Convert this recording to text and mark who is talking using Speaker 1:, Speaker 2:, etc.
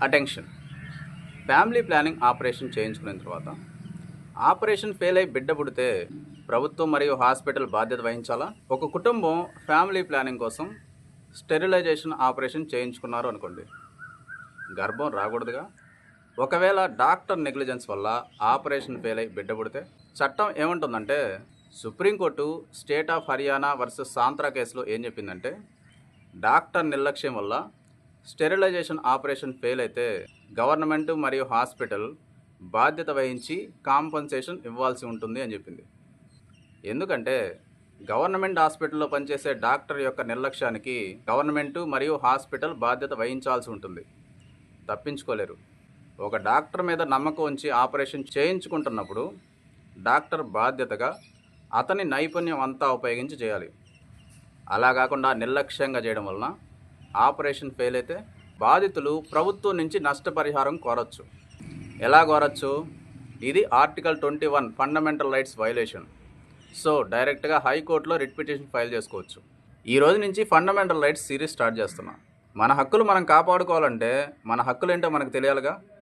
Speaker 1: Attention. Family planning operation చేయించుకున్న తర్వాత operation fail అయి బిడ్డ పుడితే ప్రభుత్వం మరియు హాస్పిటల్ బాధ్యత వహించాలా? ఒక కుటుంబం ఫ్యామిలీ ప్లానింగ్ కోసం స్టెరిలైజేషన్ ఆపరేషన్ చేయించుకున్నారు అనుకోండి, గర్భం రాకూడదుగా. ఒకవేళ డాక్టర్ నెగ్లిజెన్స్ వల్ల ఆపరేషన్ ఫెయిల్ అయి బిడ్డ పుడితే చట్టం ఏమంటుందంటే, supreme court state of Haryana versus Santra కేసులో ఏం చెప్పిందంటే, డాక్టర్ నిర్లక్ష్యం వల్ల స్టెరిలైజేషన్ ఆపరేషన్ ఫెయిల్ అయితే గవర్నమెంట్ మరియు హాస్పిటల్ బాధ్యత వహించి కాంపన్సేషన్ ఇవ్వాల్సి ఉంటుంది అని చెప్పింది. ఎందుకంటే గవర్నమెంట్ హాస్పిటల్లో పనిచేసే డాక్టర్ యొక్క నిర్లక్ష్యానికి గవర్నమెంట్ మరియు హాస్పిటల్ బాధ్యత వహించాల్సి ఉంటుంది, తప్పించుకోలేరు. ఒక డాక్టర్ మీద నమ్మకం ఉంచి ఆపరేషన్ చేయించుకుంటున్నప్పుడు డాక్టర్ బాధ్యతగా అతని నైపుణ్యం అంతా ఉపయోగించి చేయాలి. అలా కాకుండా నిర్లక్ష్యంగా చేయడం వలన ఆపరేషన్ ఫెయిల్ అయితే బాధితులు ప్రభుత్వం నుంచి నష్టపరిహారం కోరచ్చు. ఎలా కోరచ్చు? ఇది article 21 fundamental rights violation. So డైరెక్ట్గా హైకోర్టులో రిట్ పిటిషన్ ఫైల్ చేసుకోవచ్చు. ఈ రోజు నుంచి ఫండమెంటల్ రైట్స్ సిరీస్ స్టార్ట్ చేస్తున్నాం. మన హక్కులు మనం కాపాడుకోవాలంటే మన హక్కులు ఏంటో మనకు తెలియాలిగా.